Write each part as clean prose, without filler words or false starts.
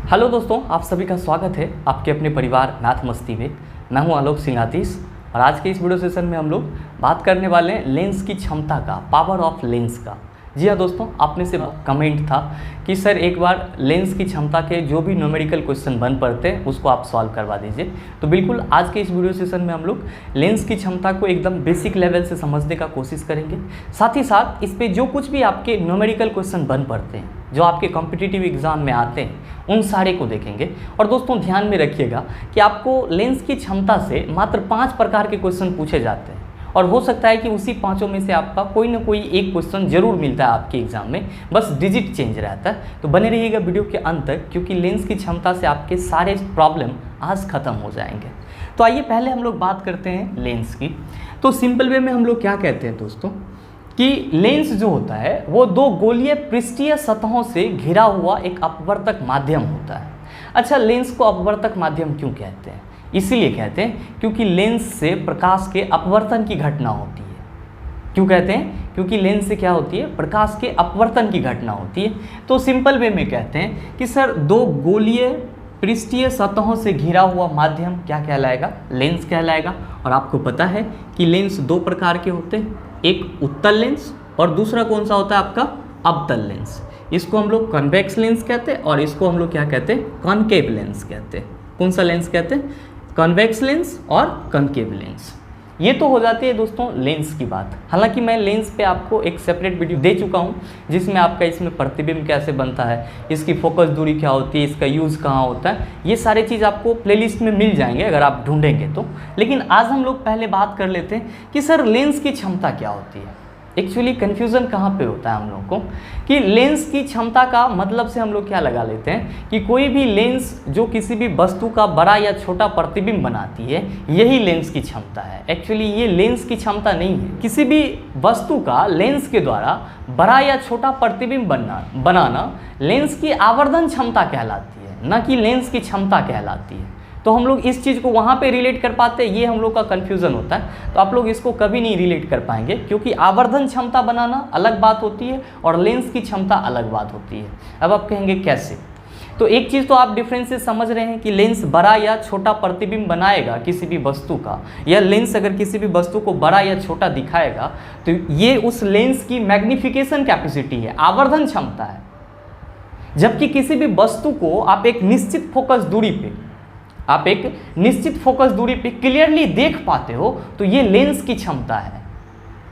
Hello दोस्तों, आप सभी का स्वागत है आपके अपने परिवार मैथ मस्ती में। मैं हूं आलोक सिंघातीस और आज के इस वीडियो सेशन में हम लोग बात करने वाले हैं लेंस की क्षमता का, पावर ऑफ लेंस का। जी हाँ दोस्तों, आपने से कमेंट था कि सर एक बार लेंस की क्षमता के जो भी न्यूमेरिकल क्वेश्चन बन पड़ते हैं उसको आप सॉल्व करवा दीजिए। तो बिल्कुल आज के इस वीडियो सेशन में हम लोग लेंस की क्षमता को एकदम बेसिक लेवल से समझने का कोशिश करेंगे। साथ ही साथ इस पर जो कुछ भी आपके न्यूमेरिकल क्वेश्चन बन पड़ते हैं, जो आपके कॉम्पिटिटिव एग्जाम में आते हैं, उन सारे को देखेंगे। और दोस्तों ध्यान में रखिएगा कि आपको लेंस की क्षमता से मात्र 5 प्रकार के क्वेश्चन पूछे जाते हैं और हो सकता है कि उसी 5 में से आपका कोई ना कोई एक क्वेश्चन जरूर मिलता है आपके एग्जाम में, बस डिजिट चेंज रहता है। तो बने रहिएगा वीडियो के अंत तक, क्योंकि लेंस की क्षमता से आपके सारे प्रॉब्लम आज खत्म हो जाएंगे। तो आइए पहले हम लोग बात करते हैं लेंस की। तो सिंपल वे में हम लोग क्या कहते हैं दोस्तों कि लेंस जो होता है वो 2 गोलीय पृष्ठीय सतहों से घिरा हुआ एक अपवर्तक माध्यम होता है। अच्छा, लेंस को अपवर्तक माध्यम क्यों कहते हैं? इसीलिए कहते हैं क्योंकि लेंस से प्रकाश के अपवर्तन की घटना होती है। क्यों कहते हैं? क्योंकि लेंस से क्या होती है? प्रकाश के अपवर्तन की घटना होती है। तो सिंपल वे में कहते हैं कि सर 2 गोलीय पृष्ठीय सतहों से घिरा हुआ माध्यम क्या कहलाएगा? लेंस कहलाएगा। और आपको पता है कि लेंस 2 प्रकार के होते हैं, एक उत्तल लेंस और दूसरा कौन सा होता है आपका? अवतल लेंस। इसको हम लोग कन्वेक्स लेंस कहते हैं और इसको हम लोग क्या कहते हैं? कॉनकेव लेंस कहते हैं। कौन सा लेंस कहते हैं? कन्वेक्स लेंस और कॉनकेव लेंस। ये तो हो जाती है दोस्तों लेंस की बात। हालांकि मैं लेंस पे आपको एक सेपरेट वीडियो दे चुका हूँ जिसमें आपका इसमें प्रतिबिंब कैसे बनता है, इसकी फोकस दूरी क्या होती है, इसका यूज़ कहाँ होता है, ये सारे चीज़ आपको प्लेलिस्ट में मिल जाएंगे अगर आप ढूंढेंगे तो। लेकिन आज हम लोग पहले बात कर लेते हैं कि सर लेंस की क्षमता क्या होती है। एक्चुअली कन्फ्यूज़न कहाँ पे होता है हम लोग को कि लेंस की क्षमता का मतलब से हम लोग क्या लगा लेते हैं कि कोई भी लेंस जो किसी भी वस्तु का बड़ा या छोटा प्रतिबिंब बनाती है, यही लेंस की क्षमता है। एक्चुअली ये लेंस की क्षमता नहीं है। किसी भी वस्तु का लेंस के द्वारा बड़ा या छोटा प्रतिबिंब बनाना लेंस की आवर्धन क्षमता कहलाती है, न कि लेंस की क्षमता कहलाती है। तो हम लोग इस चीज़ को वहाँ पे रिलेट कर पाते हैं, ये हम लोग का कन्फ्यूज़न होता है। तो आप लोग इसको कभी नहीं रिलेट कर पाएंगे, क्योंकि आवर्धन क्षमता बनाना अलग बात होती है और लेंस की क्षमता अलग बात होती है। अब आप कहेंगे कैसे? तो एक चीज़ तो आप डिफरेंसेस समझ रहे हैं कि लेंस बड़ा या छोटा प्रतिबिंब बनाएगा किसी भी वस्तु का, या लेंस अगर किसी भी वस्तु को बड़ा या छोटा दिखाएगा तो ये उस लेंस की मैग्निफिकेशन कैपेसिटी है, आवर्धन क्षमता है। जबकि किसी भी वस्तु को आप एक निश्चित फोकस दूरी पे क्लियरली देख पाते हो, तो ये लेंस की क्षमता है।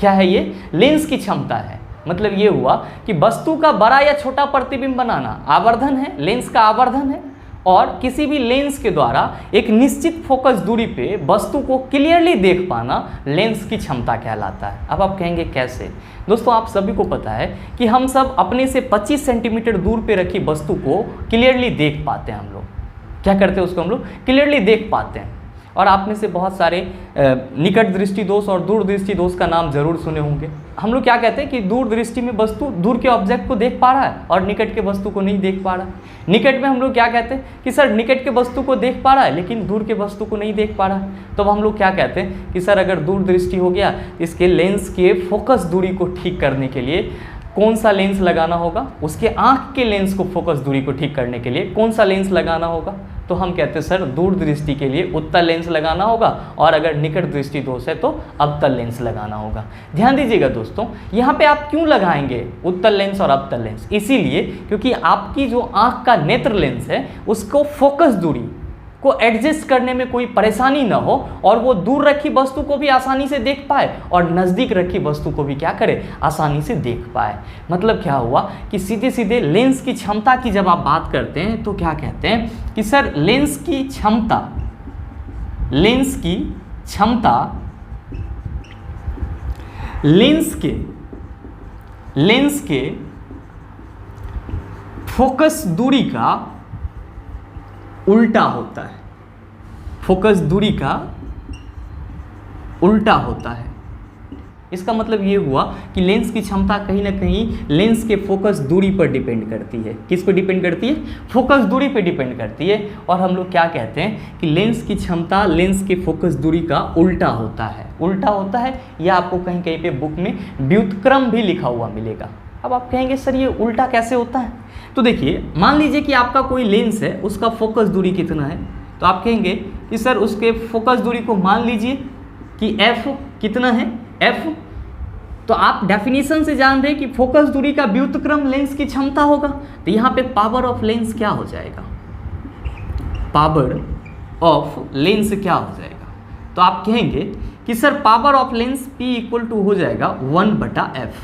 क्या है ये? लेंस की क्षमता है। मतलब ये हुआ कि वस्तु का बड़ा या छोटा प्रतिबिंब बनाना आवर्धन है, लेंस का आवर्धन है, और किसी भी लेंस के द्वारा एक निश्चित फोकस दूरी पे वस्तु को क्लियरली देख पाना लेंस की क्षमता कहलाता है। अब आप कहेंगे कैसे? दोस्तों आप सभी को पता है कि हम सब अपने से 25 सेंटीमीटर दूर पे रखी वस्तु को क्लियरली देख पाते हैं। हम लोग क्या करते हैं? उसको हम लोग क्लियरली देख पाते हैं। और आप में से बहुत सारे निकट दृष्टि दोष और दूर दृष्टि दोष का नाम जरूर सुने होंगे। हम लोग क्या कहते हैं कि दूर दृष्टि में वस्तु दूर के ऑब्जेक्ट को देख पा रहा है और निकट के वस्तु को नहीं देख पा रहा है। निकट में हम लोग क्या कहते हैं कि सर निकट के वस्तु को देख पा रहा है लेकिन दूर के वस्तु को नहीं देख पा रहा है। तो अब हम लोग क्या कहते हैं कि सर अगर दूर दृष्टि हो गया, इसके लेंस के फोकस दूरी को ठीक करने के लिए कौन सा लेंस लगाना होगा? उसके आँख के लेंस को फोकस दूरी को ठीक करने के लिए कौन सा लेंस लगाना होगा? तो हम कहते हैं सर दूर दृष्टि के लिए उत्तल लेंस लगाना होगा, और अगर निकट दृष्टि दोष है तो अवतल लेंस लगाना होगा। ध्यान दीजिएगा दोस्तों, यहाँ पे आप क्यों लगाएंगे उत्तल लेंस और अवतल लेंस? इसीलिए क्योंकि आपकी जो आँख का नेत्र लेंस है उसको फोकस दूरी को एडजस्ट करने में कोई परेशानी ना हो, और वो दूर रखी वस्तु को भी आसानी से देख पाए और नज़दीक रखी वस्तु को भी क्या करे? आसानी से देख पाए। मतलब क्या हुआ कि सीधे सीधे लेंस की क्षमता की जब आप बात करते हैं तो क्या कहते हैं कि सर लेंस के फोकस दूरी का उल्टा होता है। फोकस दूरी का उल्टा होता है। इसका मतलब ये हुआ कि लेंस की क्षमता कहीं ना कहीं लेंस के फोकस दूरी पर डिपेंड करती है। किस पर डिपेंड करती है? फोकस दूरी पर डिपेंड करती है। और हम लोग क्या कहते हैं कि लेंस की क्षमता लेंस के फोकस दूरी का उल्टा होता है। उल्टा होता है, या आपको कहीं कहीं पे बुक में व्युत्क्रम भी लिखा हुआ मिलेगा। अब आप कहेंगे सर ये उल्टा कैसे होता है? तो देखिए, मान लीजिए कि आपका कोई लेंस है, उसका फोकस दूरी कितना है, तो आप कहेंगे कि सर उसके फोकस दूरी को मान लीजिए कि f कितना है, f। तो आप डेफिनेशन से जान रहे हैं कि फोकस दूरी का व्युत्क्रम लेंस की क्षमता होगा। तो यहाँ पे पावर ऑफ लेंस क्या हो जाएगा, पावर ऑफ लेंस क्या हो जाएगा? तो आप कहेंगे कि sir power of lens P equal to हो जाएगा 1/f।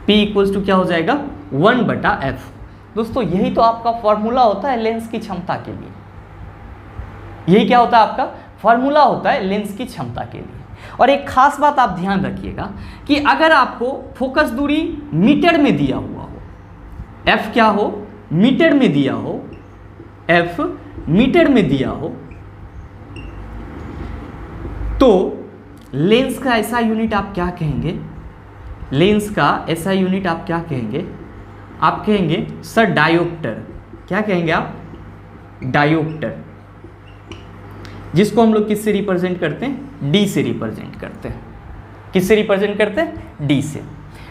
P इक्वल्स टू क्या हो जाएगा, 1/f। दोस्तों यही तो आपका फॉर्मूला होता है लेंस की क्षमता के लिए। यही क्या होता है, आपका फॉर्मूला होता है लेंस की क्षमता के लिए। और एक खास बात आप ध्यान रखिएगा कि अगर आपको फोकस दूरी मीटर में दिया हुआ हो, f क्या हो, मीटर में दिया हो, f मीटर में दिया हो, तो लेंस का ऐसा यूनिट आप क्या कहेंगे, लेंस का ऐसा यूनिट आप क्या कहेंगे, आप कहेंगे सर डायोप्टर। क्या कहेंगे आप, डायोप्टर, जिसको हम लोग किससे रिप्रेजेंट करते हैं, डी से रिप्रेजेंट करते हैं। किससे रिप्रेजेंट करते हैं, डी से।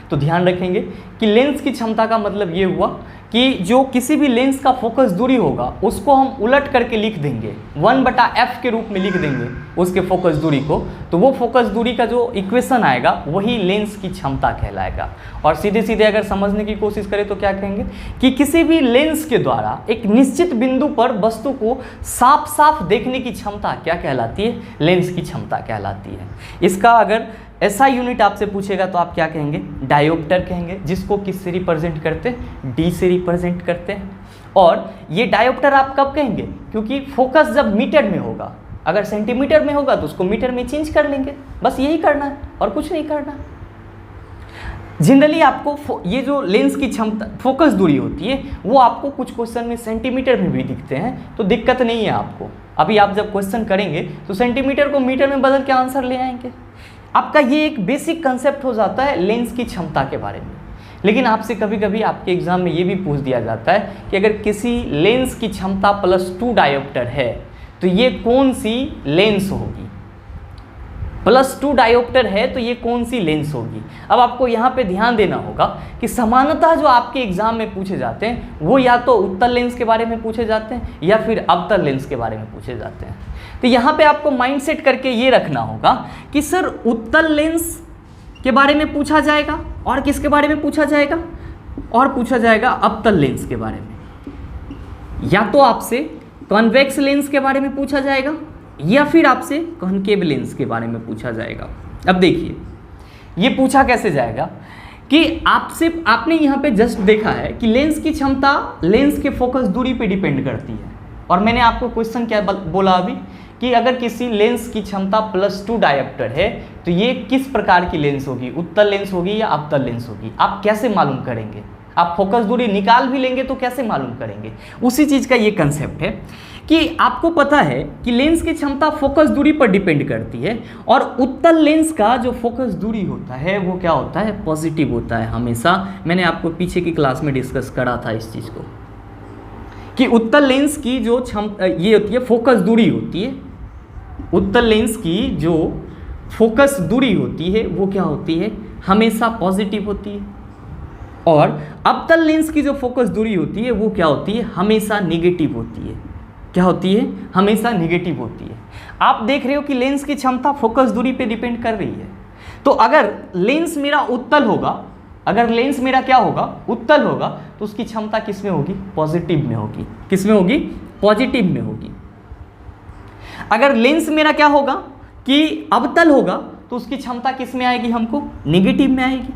तो ध्यान रखेंगे कि लेंस की क्षमता का मतलब ये हुआ कि जो किसी भी लेंस का फोकस दूरी होगा उसको हम उलट करके लिख देंगे, 1/f के रूप में लिख देंगे उसके फोकस दूरी को, तो वो फोकस दूरी का जो इक्वेशन आएगा वही लेंस की क्षमता कहलाएगा। और सीधे सीधे अगर समझने की कोशिश करें तो क्या कहेंगे कि किसी भी लेंस के द्वारा एक निश्चित बिंदु पर वस्तु को साफ साफ देखने की क्षमता क्या कहलाती है, लेंस की क्षमता कहलाती है। इसका अगर ऐसा यूनिट आपसे पूछेगा तो आप क्या कहेंगे, डायोप्टर कहेंगे, जिसको किससे रिप्रेजेंट करते हैं, डी से रिप्रेजेंट करते हैं। और ये डायोप्टर आप कब कहेंगे, क्योंकि फोकस जब मीटर में होगा, अगर सेंटीमीटर में होगा तो उसको मीटर में चेंज कर लेंगे, बस यही करना है और कुछ नहीं करना। जनरली आपको ये जो लेंस की क्षमता फोकस दूरी होती है वो आपको कुछ क्वेश्चन में सेंटीमीटर में भी दिखते हैं, तो दिक्कत नहीं है आपको। अभी आप जब क्वेश्चन करेंगे तो सेंटीमीटर को मीटर में बदल के आंसर ले आएंगे। आपका ये एक बेसिक कंसेप्ट हो जाता है लेंस की क्षमता के बारे में। लेकिन आपसे कभी कभी आपके एग्जाम में ये भी पूछ दिया जाता है कि अगर किसी लेंस की क्षमता +2 डायोप्टर है तो ये कौन सी लेंस होगी, +2 डायोप्टर है तो ये कौन सी लेंस होगी। अब आपको यहाँ पे ध्यान देना होगा कि सामान्यतः जो आपके एग्जाम में पूछे जाते हैं वो या तो उत्तल लेंस के बारे में पूछे जाते हैं या फिर अवतल लेंस के बारे में पूछे जाते हैं। तो यहाँ पे आपको माइंड सेट करके ये रखना होगा कि सर उत्तल लेंस के बारे में पूछा जाएगा और किसके बारे में पूछा जाएगा, और पूछा जाएगा अवतल लेंस के बारे में। या तो आपसे कॉन्वेक्स लेंस के बारे में पूछा जाएगा या फिर आपसे कॉनकेव लेंस के बारे में पूछा जाएगा। अब देखिए ये पूछा कैसे जाएगा कि आपने यहाँ पे जस्ट देखा है कि लेंस की क्षमता लेंस के फोकस दूरी पे डिपेंड करती है। और मैंने आपको क्वेश्चन क्या बोला अभी कि अगर किसी लेंस की क्षमता +2 डायोप्टर है तो ये किस प्रकार की लेंस होगी, उत्तल लेंस होगी या अवतल लेंस होगी। आप कैसे मालूम करेंगे, आप फोकस दूरी निकाल भी लेंगे तो कैसे मालूम करेंगे। उसी चीज़ का ये कंसेप्ट है कि आपको पता है कि लेंस की क्षमता फोकस दूरी पर डिपेंड करती है और उत्तल लेंस का जो फोकस दूरी होता है वो क्या होता है, पॉजिटिव होता है हमेशा। मैंने आपको पीछे की क्लास में डिस्कस करा था इस चीज़ को कि उत्तल लेंस की जो ये होती है फोकस दूरी होती है, उत्तल लेंस की जो फोकस दूरी होती है वो क्या होती है, हमेशा पॉजिटिव होती है। और अवतल लेंस की जो फोकस दूरी होती है वो क्या होती है, हमेशा निगेटिव होती है। क्या होती है, हमेशा निगेटिव होती है। आप देख रहे हो कि लेंस की क्षमता फोकस दूरी पे डिपेंड कर रही है। तो अगर लेंस मेरा उत्तल होगा, अगर लेंस मेरा क्या होगा, उत्तल होगा, तो उसकी क्षमता किस में होगी, पॉजिटिव में होगी। किस में होगी, पॉजिटिव में होगी। अगर लेंस मेरा क्या होगा कि अवतल होगा तो उसकी क्षमता किस में आएगी, हमको निगेटिव में आएगी।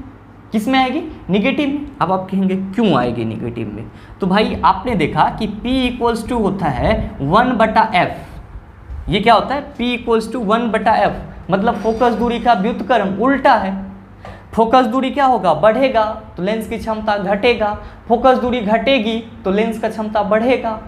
किस में आएगी, निगेटिव में। अब आप कहेंगे क्यों आएगी निगेटिव में, तो भाई आपने देखा कि P = होता है 1/f। ये क्या होता है, P = 1/f, मतलब फोकस दूरी का व्युत्क्रम उल्टा है। फोकस दूरी क्या होगा, बढ़ेगा तो लेंस की क्षमता घटेगा, फोकस दूरी घटेगी तो लेंस का क्षमता बढ़ेगा।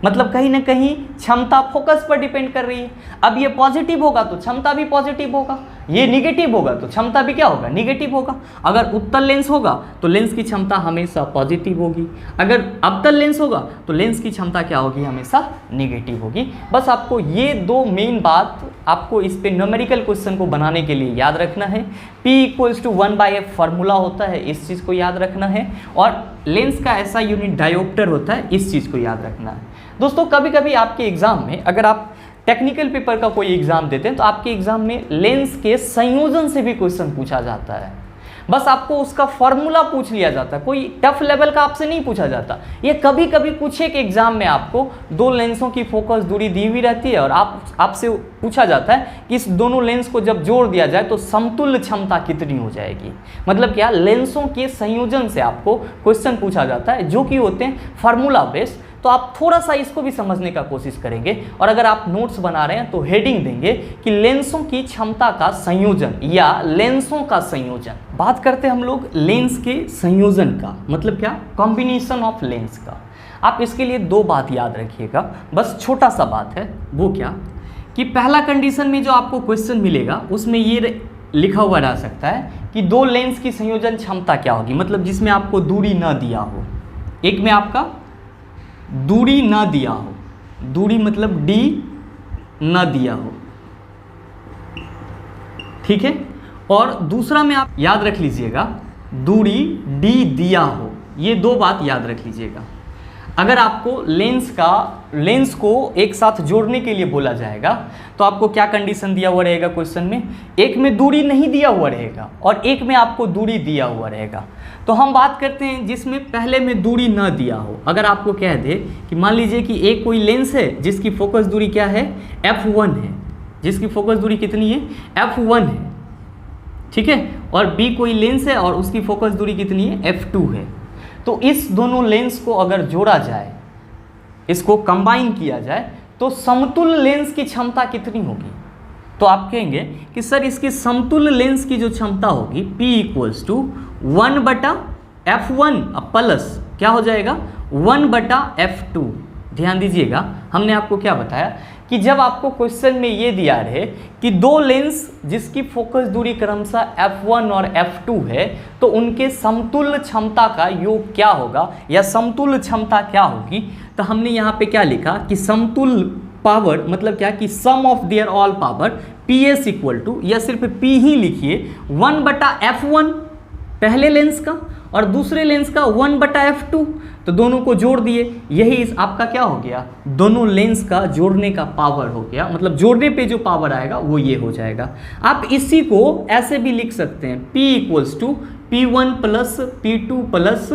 मतलब कहीं ना कहीं क्षमता फोकस पर डिपेंड कर रही है। अब ये पॉजिटिव होगा तो क्षमता भी पॉजिटिव होगा, ये निगेटिव होगा तो क्षमता भी क्या होगा, निगेटिव होगा। अगर उत्तल लेंस होगा तो लेंस की क्षमता हमेशा पॉजिटिव होगी, अगर अवतल लेंस होगा तो लेंस की क्षमता क्या होगी, हमेशा निगेटिव होगी। बस आपको ये दो मेन बात आपको इस पे न्यूमेरिकल क्वेश्चन को बनाने के लिए याद रखना है। P = 1/f फार्मूला होता है, इस चीज़ को याद रखना है, और लेंस का ऐसा यूनिट डायोप्टर होता है, इस चीज़ को याद रखना है। दोस्तों कभी कभी आपके एग्जाम में, अगर आप टेक्निकल पेपर का कोई एग्जाम देते हैं तो आपके एग्जाम में लेंस के संयोजन से भी क्वेश्चन पूछा जाता है। बस आपको उसका फॉर्मूला पूछ लिया जाता है, कोई टफ लेवल का आपसे नहीं पूछा जाता। ये कभी कभी कुछ एक एग्जाम में आपको दो लेंसों की फोकस दूरी दी हुई रहती है और आपसे पूछा जाता है कि इस दोनों लेंस को जब जोड़ दिया जाए तो समतुल्य क्षमता कितनी हो जाएगी। मतलब क्या, लेंसों के संयोजन से आपको क्वेश्चन पूछा जाता है जो कि होते हैं फार्मूला बेस्ड। तो आप थोड़ा सा इसको भी समझने का कोशिश करेंगे, और अगर आप नोट्स बना रहे हैं तो हेडिंग देंगे कि लेंसों की क्षमता का संयोजन या लेंसों का संयोजन। बात करते हैं हम लोग लेंस के संयोजन का, मतलब क्या, कॉम्बिनेशन ऑफ लेंस का। आप इसके लिए दो बात याद रखिएगा, बस छोटा सा बात है, वो क्या कि पहला कंडीशन में जो आपको क्वेश्चन मिलेगा उसमें ये लिखा हुआ रह सकता है कि दो लेंस की संयोजन क्षमता क्या होगी, मतलब जिसमें आपको दूरी न दिया हो। एक में आपका दूरी ना दिया हो, दूरी मतलब d ना दिया हो, ठीक है, और दूसरा में आप याद रख लीजिएगा दूरी d दिया हो। ये दो बात याद रख लीजिएगा। अगर आपको लेंस को एक साथ जोड़ने के लिए बोला जाएगा तो आपको क्या कंडीशन दिया हुआ रहेगा क्वेश्चन में, एक में दूरी नहीं दिया हुआ रहेगा और एक में आपको दूरी दिया हुआ रहेगा। तो हम बात करते हैं जिसमें पहले में दूरी न दिया हो। अगर आपको कह दे कि मान लीजिए कि एक कोई लेंस है जिसकी फोकस दूरी क्या है, f1 है, जिसकी फोकस दूरी कितनी है, f1 है, ठीक है, और B कोई लेंस है और उसकी फोकस दूरी कितनी है, f2 है। तो इस दोनों लेंस को अगर जोड़ा जाए, इसको कंबाइन किया जाए तो समतुल्य लेंस की क्षमता कितनी होगी। तो आप कहेंगे कि सर इसकी समतुल्य लेंस की जो क्षमता होगी P = 1/f1 प्लस क्या हो जाएगा, 1/f2। ध्यान दीजिएगा, हमने आपको क्या बताया कि जब आपको क्वेश्चन में ये दिया रहे कि दो लेंस जिसकी फोकस दूरी क्रमशः f1 और f2 है तो उनके समतुल्य क्षमता का योग क्या होगा या समतुल्य क्षमता क्या होगी, तो हमने यहाँ पे क्या लिखा कि समतुल्य पावर मतलब क्या कि sum of their all power PS = या सिर्फ P ही लिखिए 1/f1 पहले लेंस का और दूसरे लेंस का 1/f2। तो दोनों को जोड़ दिए, यही आपका क्या हो गया, दोनों लेंस का जोड़ने का पावर हो गया, मतलब जोड़ने पे जो पावर आएगा वो ये हो जाएगा। आप इसी को ऐसे भी लिख सकते हैं P = P1 + P2 प्लस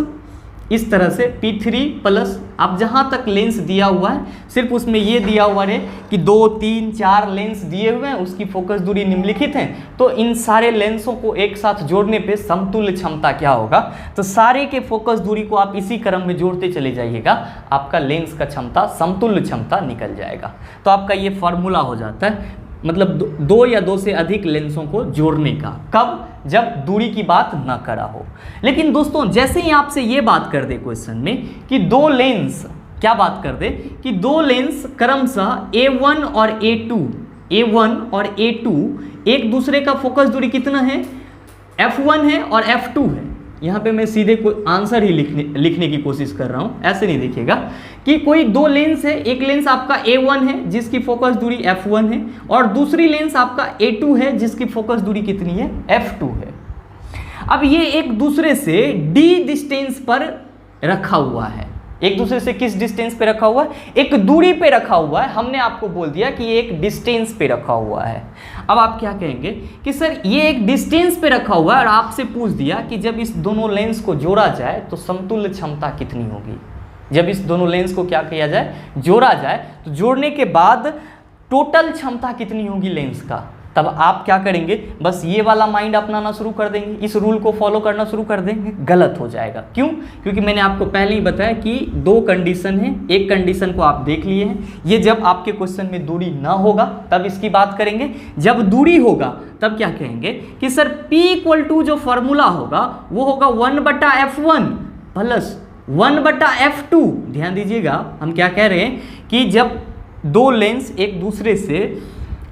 इस तरह से P3 प्लस, अब जहाँ तक लेंस दिया हुआ है सिर्फ उसमें ये दिया हुआ है कि 2, 3, 4 लेंस दिए हुए हैं, उसकी फोकस दूरी निम्नलिखित है, तो इन सारे लेंसों को एक साथ जोड़ने पे समतुल्य क्षमता क्या होगा। तो सारे के फोकस दूरी को आप इसी क्रम में जोड़ते चले जाइएगा, आपका लेंस का क्षमता समतुल्य क्षमता निकल जाएगा। तो आपका ये फॉर्मूला हो जाता है, मतलब दो या दो से अधिक लेंसों को जोड़ने का। कब, जब दूरी की बात ना करा हो। लेकिन दोस्तों जैसे ही आपसे ये बात कर दे क्वेश्चन में कि दो लेंस, क्या बात कर दे कि दो लेंस क्रमशः A1 और A2 एक दूसरे का फोकस दूरी कितना है, f1 है और f2 है। यहाँ पे मैं सीधे कोई आंसर ही लिखने की कोशिश कर रहा हूँ, ऐसे नहीं देखिएगा कि कोई दो लेंस है, एक लेंस आपका A1 है जिसकी फोकस दूरी f1 है और दूसरी लेंस आपका A2 है जिसकी फोकस दूरी कितनी है, f2 है। अब ये एक दूसरे से d डिस्टेंस पर रखा हुआ है, एक दूसरे से किस डिस्टेंस पे रखा हुआ है, एक दूरी पे रखा हुआ है। हमने आपको बोल दिया कि ये एक डिस्टेंस पे रखा हुआ है। अब आप क्या कहेंगे कि सर ये एक डिस्टेंस पे रखा हुआ है और आपसे पूछ दिया कि जब इस दोनों लेंस को जोड़ा जाए तो समतुल्य क्षमता कितनी होगी। जब इस दोनों लेंस को क्या किया जाए, जोड़ा जाए, तो जोड़ने के बाद टोटल क्षमता कितनी होगी लेंस का। तब आप क्या करेंगे, बस ये वाला माइंड अपनाना शुरू कर देंगे, इस रूल को फॉलो करना शुरू कर देंगे। गलत हो जाएगा। क्यों? क्योंकि मैंने आपको पहले ही बताया कि दो कंडीशन है, एक कंडीशन को आप देख लिए हैं, ये जब आपके क्वेश्चन में दूरी ना होगा तब इसकी बात करेंगे, जब दूरी होगा तब क्या कहेंगे कि सर P = जो फॉर्मूला होगा वो होगा 1/f1 प्लस 1/f2। ध्यान दीजिएगा, हम क्या कह रहे हैं कि जब दो लेंस एक दूसरे से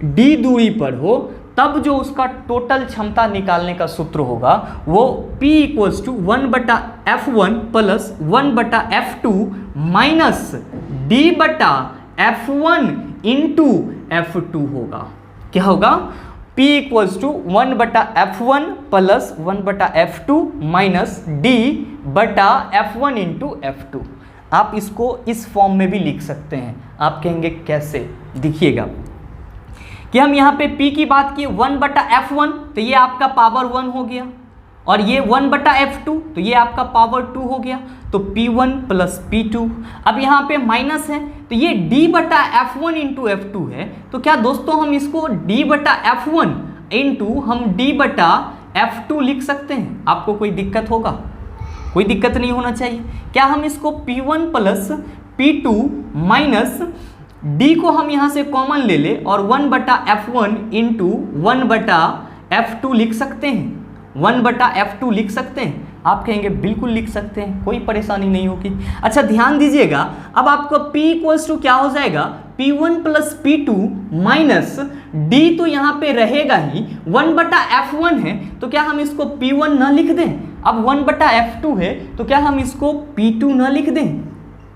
d दूरी पर हो तब जो उसका टोटल क्षमता निकालने का सूत्र होगा वो P equals to 1/F1 plus 1/F2 minus D/F1 into F2 होगा। क्या होगा? P equals to 1/F1 plus 1/F2 minus D/F1 into F2। आप इसको इस फॉर्म में भी लिख सकते हैं। आप कहेंगे कैसे? देखिएगा कि हम यहाँ पे P की बात की 1/F1 तो ये आपका पावर 1 हो गया, और ये 1/F2 तो ये आपका पावर 2 हो गया, तो P1 प्लस P2। अब यहाँ पे माइनस है तो ये D/F1 इंटू F2 है, तो क्या दोस्तों हम इसको D/F1 इंटू हम D/F2 लिख सकते हैं? आपको कोई दिक्कत होगा? कोई दिक्कत नहीं होना चाहिए। क्या हम इसको P1 plus P2 minus D को हम यहाँ से कॉमन ले ले और 1/F1 इंटू 1/F2 लिख सकते हैं? 1/F2 लिख सकते हैं? आप कहेंगे बिल्कुल लिख सकते हैं, कोई परेशानी नहीं होगी। अच्छा ध्यान दीजिएगा, अब आपको P इक्वल्स टू क्या हो जाएगा? P1 plus P2 minus D तो यहाँ पे रहेगा ही, 1/F1 है तो क्या हम इसको P1 ना लिख दें? अब 1/F2 है तो क्या हम इसको P2 ना लिख दें?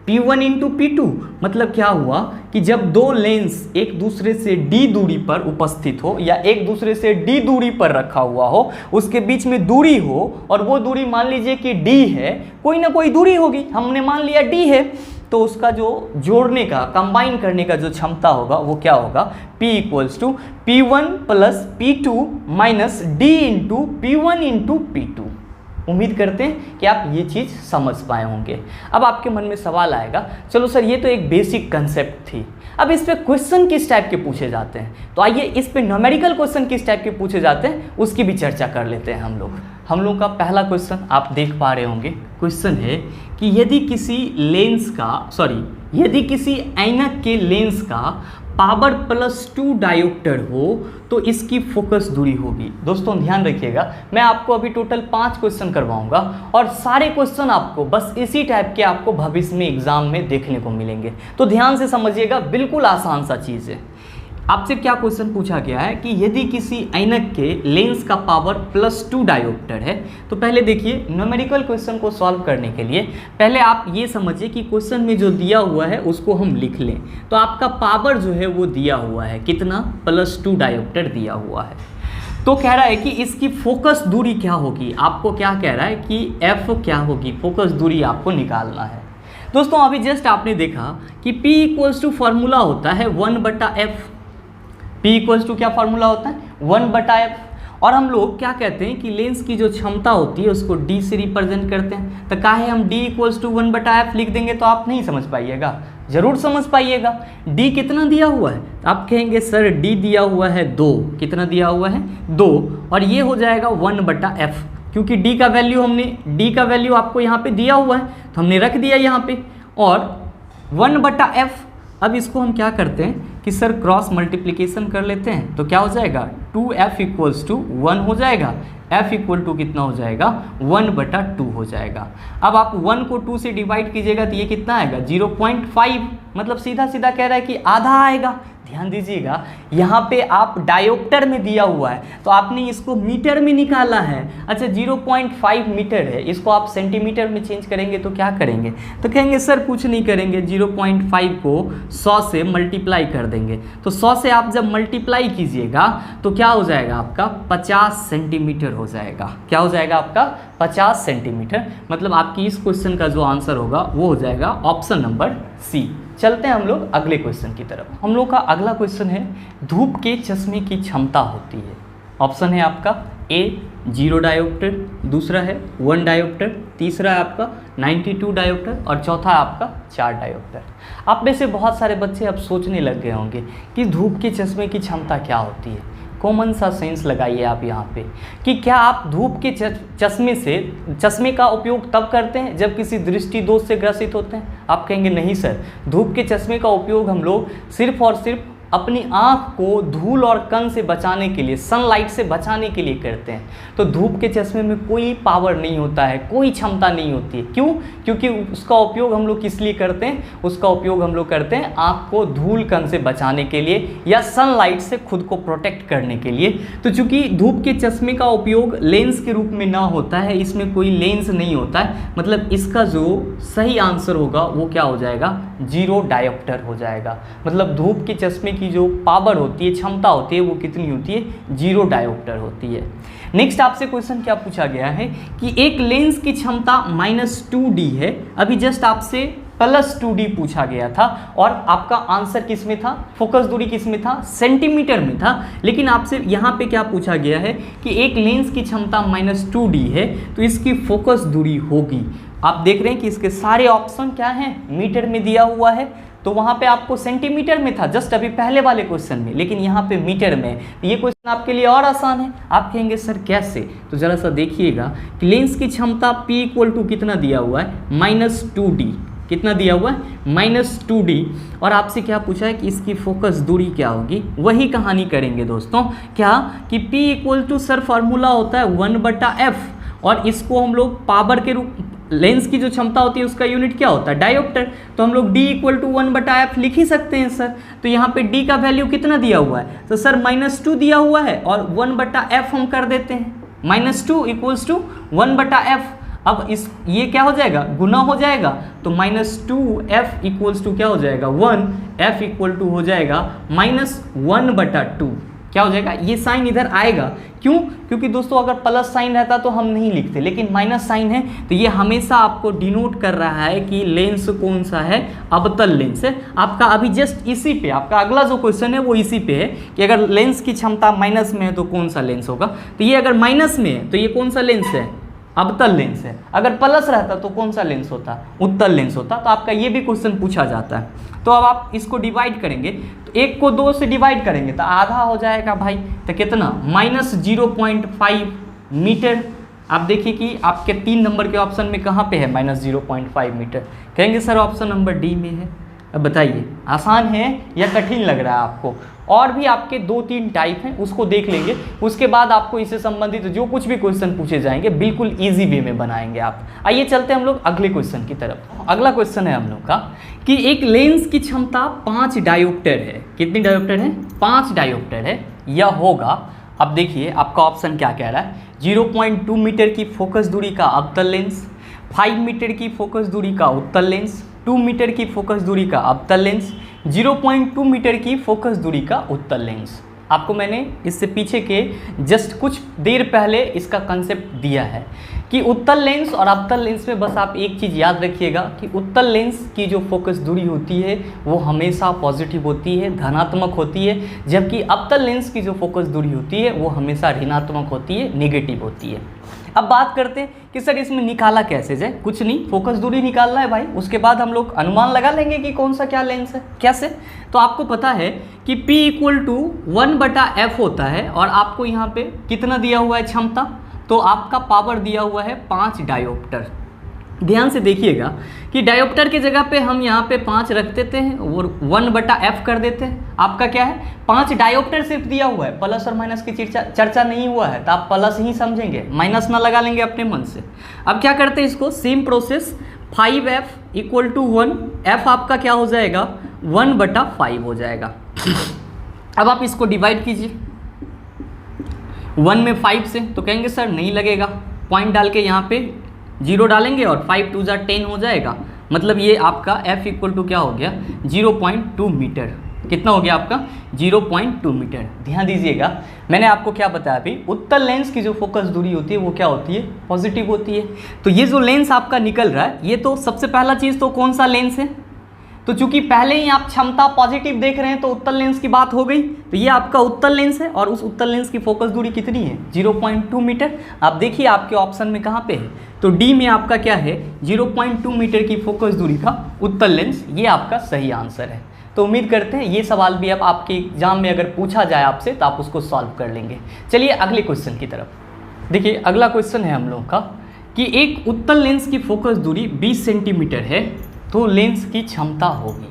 P1 इंटू P2 मतलब क्या हुआ कि जब दो लेंस एक दूसरे से D दूरी पर उपस्थित हो या एक दूसरे से D दूरी पर रखा हुआ हो, उसके बीच में दूरी हो और वो दूरी मान लीजिए कि D है, कोई ना कोई दूरी होगी, हमने मान लिया D है, तो उसका जो जोड़ने का, कंबाइन करने का जो क्षमता होगा वो क्या होगा? P equals to P1 plus P2 minus D into P1 into P2। उम्मीद करते हैं कि आप ये चीज़ समझ पाए होंगे। अब आपके मन में सवाल आएगा, चलो सर ये तो एक बेसिक कंसेप्ट थी, अब इस पे क्वेश्चन किस टाइप के पूछे जाते हैं? तो आइए इस पे न्यूमेरिकल क्वेश्चन किस टाइप के पूछे जाते हैं उसकी भी चर्चा कर लेते हैं हम लोग का पहला क्वेश्चन आप देख पा रहे होंगे। क्वेश्चन है कि यदि किसी ऐनक के लेंस का पावर +2 डायोप्टर हो तो इसकी फोकस दूरी होगी। दोस्तों ध्यान रखिएगा, मैं आपको अभी टोटल 5 क्वेश्चन करवाऊंगा और सारे क्वेश्चन आपको बस इसी टाइप के आपको भविष्य में एग्जाम में देखने को मिलेंगे, तो ध्यान से समझिएगा, बिल्कुल आसान सा चीज़ है। आपसे क्या क्वेश्चन पूछा गया है कि यदि किसी ऐनक के लेंस का पावर +2 डायोप्टर है, तो पहले देखिए न्यूमेरिकल क्वेश्चन को सॉल्व करने के लिए पहले आप ये समझिए कि क्वेश्चन में जो दिया हुआ है उसको हम लिख लें। तो आपका पावर जो है वो दिया हुआ है कितना? +2 डायोप्टर दिया हुआ है। तो कह रहा है कि इसकी फोकस दूरी क्या होगी? आपको क्या कह रहा है कि F क्या होगी? फोकस दूरी आपको निकालना है। दोस्तों अभी जस्ट आपने देखा कि P इक्वल्स टू फॉर्मूला होता है 1/F। P इक्वल्स टू क्या फार्मूला होता है? 1/F। और हम लोग क्या कहते हैं कि लेंस की जो क्षमता होती है उसको D से रिप्रेजेंट करते हैं। तो काहे हम D इक्वल्स टू 1/F लिख देंगे तो आप नहीं समझ पाइएगा, जरूर समझ पाइएगा। D कितना दिया हुआ है? आप कहेंगे सर D दिया हुआ है 2। कितना दिया हुआ है? 2। और ये हो जाएगा 1/F, क्योंकि D का वैल्यू आपको यहाँ पे दिया हुआ है तो हमने रख दिया यहाँ पे, और 1/F। अब इसको हम क्या करते हैं कि सर क्रॉस मल्टीप्लिकेशन कर लेते हैं, तो क्या हो जाएगा? 2F इक्वल्स टू 1 हो जाएगा। F इक्वल टू कितना हो जाएगा? 1/2 हो जाएगा। अब आप 1 को 2 से डिवाइड कीजिएगा तो ये कितना आएगा? 0.5, मतलब सीधा सीधा कह रहा है कि आधा आएगा। ध्यान दीजिएगा, यहाँ पे आप डायोप्टर में दिया हुआ है तो आपने इसको मीटर में निकाला है। अच्छा 0.5 मीटर है, इसको आप सेंटीमीटर में चेंज करेंगे तो क्या करेंगे? तो कहेंगे सर कुछ नहीं करेंगे, 0.5 को 100 से मल्टीप्लाई कर देंगे। तो 100 से आप जब मल्टीप्लाई कीजिएगा तो क्या हो जाएगा आपका? 50 सेंटीमीटर हो जाएगा। क्या हो जाएगा आपका? 50 सेंटीमीटर। मतलब आपकी इस क्वेश्चन का जो आंसर होगा वो हो जाएगा ऑप्शन नंबर सी। चलते हैं हम लोग अगले क्वेश्चन की तरफ। हम लोग का अगला क्वेश्चन है धूप के चश्मे की क्षमता होती है। ऑप्शन है आपका A 0 डायोप्टर, दूसरा है 1 डायोप्टर, तीसरा है आपका 92 डायोप्टर और चौथा है आपका 4 डायोप्टर। आप में से बहुत सारे बच्चे अब सोचने लग गए होंगे कि धूप के चश्मे की क्षमता क्या होती है। कॉमन सा सेंस लगाइए आप यहाँ पे कि क्या आप धूप के चश्मे का उपयोग तब करते हैं जब किसी दृष्टि दोष से ग्रसित होते हैं? आप कहेंगे नहीं सर, धूप के चश्मे का उपयोग हम लोग सिर्फ और सिर्फ अपनी आँख को धूल और कण से बचाने के लिए, सनलाइट से बचाने के लिए करते हैं। तो धूप के चश्मे में कोई पावर नहीं होता है, कोई क्षमता नहीं होती है। क्यों? क्योंकि उसका उपयोग हम लोग किस लिए करते हैं? उसका उपयोग हम लोग करते हैं आँख को धूल कण से बचाने के लिए या सनलाइट से खुद को प्रोटेक्ट करने के लिए। तो चूंकि धूप के चश्मे का उपयोग लेंस के रूप में ना होता है, इसमें कोई लेंस नहीं होता है, मतलब इसका जो सही आंसर होगा वो क्या हो जाएगा? जीरो डायोप्टर हो जाएगा। मतलब धूप के चश्मे की जो पावर होती है, क्षमता होती है, वो कितनी होती है? जीरो डायोप्टर होती है। नेक्स्ट आपसे क्वेश्चन क्या पूछा गया है कि एक लेंस की क्षमता -2D है, अभी जस्ट आपसे +2D पूछा गया था और आपका आंसर किस में था? फोकस दूरी किस में था? सेंटीमीटर में था। लेकिन आपसे यहाँ पे क्या पूछा गया है कि एक लेंस की क्षमता -2D है तो इसकी फोकस दूरी होगी। आप देख रहे हैं कि इसके सारे ऑप्शन क्या हैं? मीटर में दिया हुआ है, तो वहाँ पे आपको सेंटीमीटर में था जस्ट अभी पहले वाले क्वेश्चन में, लेकिन यहाँ पे मीटर में। ये क्वेश्चन आपके लिए और आसान है। आप कहेंगे सर कैसे? तो जरा सा देखिएगा कि लेंस की क्षमता P = कितना दिया हुआ है? -2D। कितना दिया हुआ है? -2D। और आपसे क्या पूछा है कि इसकी फोकस दूरी क्या होगी? वही कहानी करेंगे दोस्तों। क्या कि P सर फार्मूला होता है 1/f, और इसको हम लोग पावर के रूप, लेंस की जो क्षमता होती है उसका यूनिट क्या होता है? डायोप्टर। तो हम लोग D = 1/f लिख ही सकते हैं सर। तो यहाँ पे D का वैल्यू कितना दिया हुआ है? तो सर -2 दिया हुआ है और 1/f हम कर देते हैं। -2 = 1/f। अब इस ये क्या हो जाएगा? गुना हो जाएगा। तो -2f = क्या हो जाएगा? 1, f = हो जाएगा -1/2। क्या हो जाएगा? ये साइन इधर आएगा। क्यों? क्योंकि दोस्तों अगर प्लस साइन रहता तो हम नहीं लिखते, लेकिन माइनस साइन है तो ये हमेशा आपको डिनोट कर रहा है कि लेंस कौन सा है? अवतल लेंस है। आपका अभी जस्ट इसी पे, आपका अगला जो क्वेश्चन है वो इसी पे है कि अगर लेंस की क्षमता माइनस में है तो कौन सा लेंस होगा। तो ये अगर माइनस में है तो ये कौन सा लेंस है? अवतल लेंस है। अगर प्लस रहता तो कौन सा लेंस होता? उत्तल लेंस होता। तो आपका ये भी क्वेश्चन पूछा जाता है। तो अब आप इसको डिवाइड करेंगे, तो 1 को 2 से डिवाइड करेंगे तो आधा हो जाएगा भाई। तो कितना? -0.5 मीटर। आप देखिए कि आपके 3 नंबर के ऑप्शन में कहाँ पे है -0.5 मीटर? कहेंगे सर ऑप्शन नंबर डी में है। अब बताइए आसान है या कठिन लग रहा है आपको? और भी आपके 2-3 टाइप हैं, उसको देख लेंगे। उसके बाद आपको इससे संबंधित जो कुछ भी क्वेश्चन पूछे जाएंगे बिल्कुल इजी वे में बनाएंगे आप। आइए चलते हैं हम लोग अगले क्वेश्चन की तरफ। अगला क्वेश्चन है हम लोग का कि एक लेंस की क्षमता 5 डायोप्टर है। कितनी डायोप्टर है? 5 डायोप्टर है। यह होगा, अब देखिए आपका ऑप्शन क्या कह रहा है? 0.2 मीटर की फोकस दूरी का अवतल लेंस, 5 मीटर की फोकस दूरी का उत्तल लेंस, 2 मीटर की फोकस दूरी का अवतल लेंस, 0.2 मीटर की फोकस दूरी का उत्तल लेंस। आपको मैंने इससे पीछे के जस्ट कुछ देर पहले इसका कंसेप्ट दिया है कि उत्तल लेंस और अवतल लेंस में बस आप एक चीज़ याद रखिएगा कि उत्तल लेंस की जो फोकस दूरी होती है वो हमेशा पॉजिटिव होती है, धनात्मक होती है, जबकि अवतल लेंस की जो फोकस दूरी होती है वो हमेशा ऋणात्मक होती है, नेगेटिव होती है। अब बात करते हैं कि सर इसमें निकाला कैसे जाए? कुछ नहीं, फोकस दूरी निकालना है भाई, उसके बाद हम लोग अनुमान लगा लेंगे कि कौन सा क्या लेंस है। कैसे? तो आपको पता है कि P = 1/f होता है और आपको यहाँ पे कितना दिया हुआ है क्षमता? तो आपका पावर दिया हुआ है 5 डायोप्टर। ध्यान से देखिएगा कि डायोप्टर की जगह पे हम यहाँ पे 5 रख देते हैं और 1/f कर देते हैं। आपका क्या है? 5 डायोप्टर सिर्फ दिया हुआ है, प्लस और माइनस की चर्चा नहीं हुआ है, तो आप प्लस ही समझेंगे, माइनस ना लगा लेंगे अपने मन से। अब क्या करते हैं इसको, सेम प्रोसेस, 5f = 1, f आपका क्या हो जाएगा? 1/5 हो जाएगा। अब आप इसको डिवाइड कीजिए 1 में 5 से, तो कहेंगे सर नहीं लगेगा, पॉइंट डाल के यहाँ पे 0 डालेंगे और 5 2 10 हो जाएगा। मतलब ये आपका f = क्या हो गया? 0.2 मीटर। कितना हो गया आपका? 0.2 मीटर। ध्यान दीजिएगा मैंने आपको क्या बताया अभी, उत्तल लेंस की जो फोकस दूरी होती है वो क्या होती है? पॉजिटिव होती है। तो ये जो लेंस आपका निकल रहा है, ये तो सबसे पहला चीज़ तो कौन सा लेंस है? तो चूंकि पहले ही आप क्षमता पॉजिटिव देख रहे हैं तो उत्तल लेंस की बात हो गई, तो ये आपका उत्तल लेंस है और उस उत्तल लेंस की फोकस दूरी कितनी है? 0.2 मीटर। आप देखिए आपके ऑप्शन में कहाँ पे है, तो डी में आपका क्या है? 0.2 मीटर की फोकस दूरी का उत्तल लेंस। ये आपका सही आंसर है। तो उम्मीद करते हैं ये सवाल भी अब आपके एग्जाम में अगर पूछा जाए आपसे तो आप उसको सॉल्व कर लेंगे। चलिए अगले क्वेश्चन की तरफ। देखिए अगला क्वेश्चन है हम लोग का कि एक उत्तल लेंस की फोकस दूरी 20 सेंटीमीटर है तो लेंस की क्षमता होगी।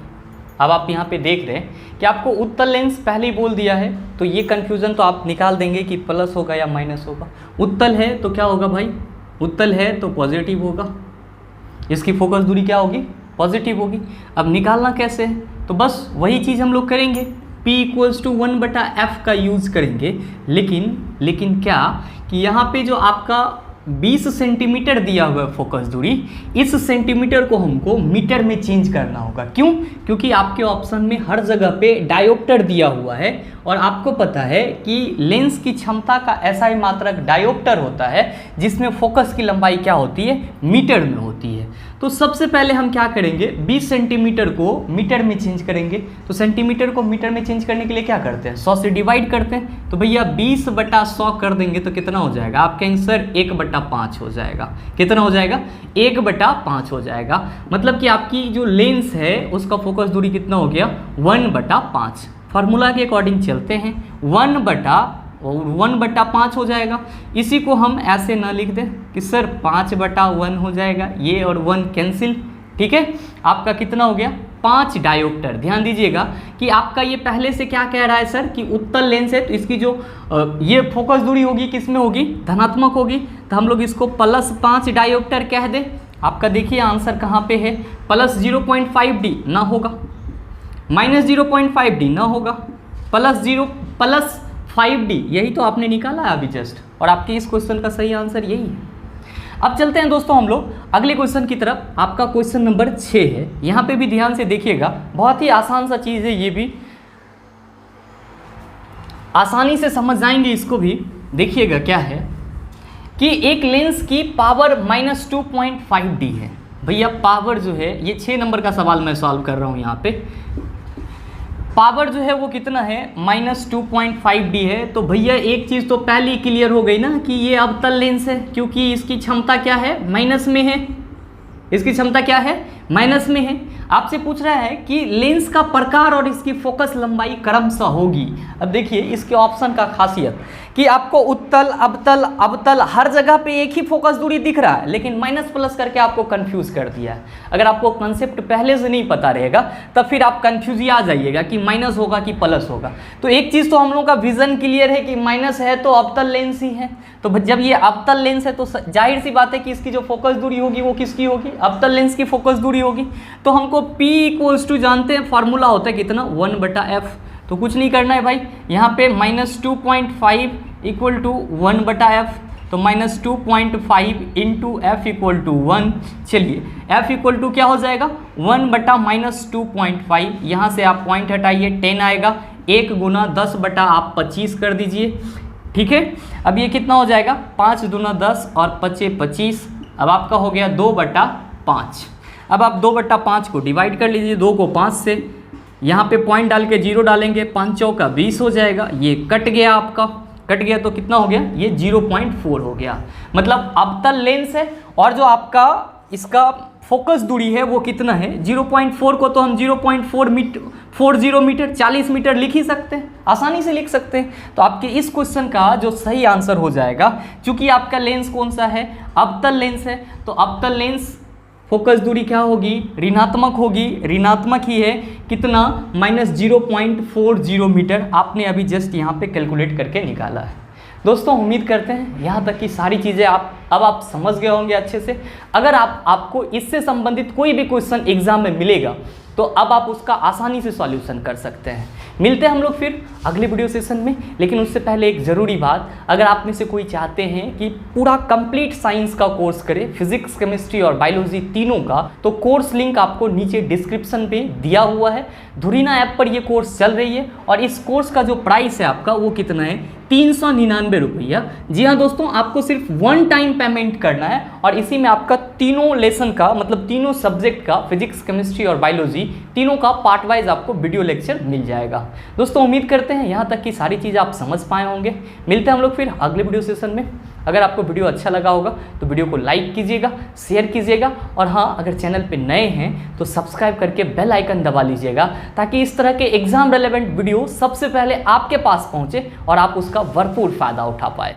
अब आप यहाँ पे देख रहे हैं कि आपको उत्तल लेंस पहले ही बोल दिया है, तो ये कन्फ्यूज़न तो आप निकाल देंगे कि प्लस होगा या माइनस होगा। उत्तल है तो क्या होगा भाई, उत्तल है तो पॉजिटिव होगा, इसकी फोकस दूरी क्या होगी, पॉजिटिव होगी। अब निकालना कैसे है, तो बस वही चीज़ हम लोग करेंगे, P = 1/f का यूज़ करेंगे। लेकिन क्या कि यहाँ पे जो आपका 20 सेंटीमीटर दिया हुआ है फोकस दूरी, इस सेंटीमीटर को हमको मीटर में चेंज करना होगा। क्यों? क्योंकि आपके ऑप्शन में हर जगह पे डायोप्टर दिया हुआ है और आपको पता है कि लेंस की क्षमता का ऐसा ही मात्रक डायोप्टर होता है जिसमें फोकस की लंबाई क्या होती है, मीटर में होती है। तो सबसे पहले हम क्या करेंगे, 20 सेंटीमीटर को मीटर में चेंज करेंगे। तो सेंटीमीटर को मीटर में चेंज करने के लिए क्या करते हैं, 100 से डिवाइड करते हैं। तो भैया 20/100 कर देंगे तो कितना हो जाएगा, आपका आंसर 1/5 हो जाएगा। कितना हो जाएगा, 1/5 हो जाएगा। मतलब कि आपकी जो लेंस है उसका फोकस दूरी कितना हो गया, 1/5। फार्मूला के अकॉर्डिंग चलते हैं, 1/5 हो जाएगा। इसी को हम ऐसे ना लिख दें कि सर 5/1 हो जाएगा, ये और 1 कैंसिल। ठीक है, आपका कितना हो गया, 5 डायोप्टर। ध्यान दीजिएगा कि आपका ये पहले से क्या कह रहा है सर कि उत्तल लेंस है, तो इसकी जो ये फोकस दूरी होगी किस में होगी, धनात्मक होगी। तो हम लोग इसको +5 डायोप्टर कह दें। आपका देखिए आंसर कहाँ पे है, +0.5D ना होगा, -0.5D ना होगा, +5D, यही तो आपने निकाला है अभी जस्ट, और आपके इस क्वेश्चन का सही आंसर यही है। अब चलते हैं दोस्तों हम लोग अगले क्वेश्चन की तरफ। आपका क्वेश्चन नंबर 6 है। यहाँ पे भी ध्यान से देखिएगा, बहुत ही आसान सा चीज़ है, ये भी आसानी से समझ जाएंगे इसको भी। देखिएगा क्या है कि एक लेंस की पावर -2.5D है। भैया पावर जो है, ये 6 नंबर का सवाल मैं सॉल्व कर रहा हूँ। यहाँ पे पावर जो है वो कितना है, -2.5D है। तो भैया एक चीज़ तो पहले ही क्लियर हो गई ना कि ये अवतल लेंस है, क्योंकि इसकी क्षमता क्या है, माइनस में है। इसकी क्षमता क्या है, माइनस में है। आपसे पूछ रहा है कि लेंस का प्रकार और इसकी फोकस लंबाई क्रमशः होगी। अब देखिए इसके ऑप्शन का खासियत कि आपको उत्तल, अवतल, अवतल हर जगह पे एक ही फोकस दूरी दिख रहा है, लेकिन माइनस प्लस करके आपको कंफ्यूज कर दिया है। अगर आपको कंसेप्ट पहले से नहीं पता रहेगा तब फिर आप कंफ्यूज ही आ जाइएगा कि माइनस होगा कि प्लस होगा। तो एक चीज़ तो हम लोगों का विजन क्लियर है कि माइनस है तो अवतल लेंस ही है। तो जब ये अवतल लेंस है तो जाहिर सी बात है कि इसकी जो फोकस दूरी होगी वो किसकी होगी, अवतल लेंस की फोकस दूरी होगी। तो हमको P = जानते हैं, फार्मूला होता है कितना, 1/f। तो कुछ नहीं करना है भाई, यहाँ पे -2.5 = 1/f। तो -2.5 × f = 1। चलिए f = क्या हो जाएगा, 1/-2.5। यहाँ से आप पॉइंट हटाइए, 10 आएगा। 1 × 10/25 कर दीजिए। ठीक है, अब ये कितना हो जाएगा, 5 दूना 10 और 5 25। अब आपका हो गया 2/5। अब आप 2/5 को डिवाइड कर लीजिए 2 को 5 से, यहाँ पे पॉइंट डाल के 0 डालेंगे, 5 चौका 20 हो जाएगा। ये कट गया, आपका कट गया तो कितना हो गया, ये 0.4 हो गया। मतलब अवतल लेंस है और जो आपका इसका फोकस दूरी है वो कितना है, 0.4 को तो हम 0.40 मीटर 40 मीटर लिख ही सकते हैं, आसानी से लिख सकते हैं। तो आपके इस क्वेश्चन का जो सही आंसर हो जाएगा, क्योंकि आपका लेंस कौन सा है, अवतल लेंस है, तो अवतल लेंस फोकस दूरी क्या होगी, ऋणात्मक होगी। ऋणात्मक ही है, कितना, -0.40 मीटर। आपने अभी जस्ट यहाँ पे कैलकुलेट करके निकाला है। दोस्तों उम्मीद करते हैं यहाँ तक की सारी चीज़ें आप समझ गए होंगे अच्छे से। अगर आपको इससे संबंधित कोई भी क्वेश्चन एग्जाम में मिलेगा तो अब आप उसका आसानी से सॉल्यूशन कर सकते हैं। मिलते हैं हम लोग फिर अगले वीडियो सेशन में, लेकिन उससे पहले एक ज़रूरी बात, अगर आप में से कोई चाहते हैं कि पूरा कंप्लीट साइंस का कोर्स करें, फिजिक्स, केमिस्ट्री और बायोलॉजी तीनों का, तो कोर्स लिंक आपको नीचे डिस्क्रिप्शन पे दिया हुआ है। धुरीना ऐप पर ये कोर्स चल रही है और इस कोर्स का जो प्राइस है आपका वो कितना है, 399 रुपया। जी हाँ दोस्तों, आपको सिर्फ 1 टाइम पेमेंट करना है और इसी में आपका तीनों लेसन का, मतलब तीनों सब्जेक्ट का, फिजिक्स, केमिस्ट्री और बायोलॉजी तीनों का पार्ट वाइज आपको वीडियो लेक्चर मिल जाएगा। दोस्तों उम्मीद करते हैं यहाँ तक की सारी चीज़ें आप समझ पाए होंगे। मिलते हैं हम लोग फिर अगले वीडियो सेशन में। अगर आपको वीडियो अच्छा लगा होगा तो वीडियो को लाइक कीजिएगा, शेयर कीजिएगा और हाँ, अगर चैनल पे नए हैं तो सब्सक्राइब करके बेल आइकन दबा लीजिएगा, ताकि इस तरह के एग्जाम रेलेवेंट वीडियो सबसे पहले आपके पास पहुँचे और आप उसका भरपूर फ़ायदा उठा पाए।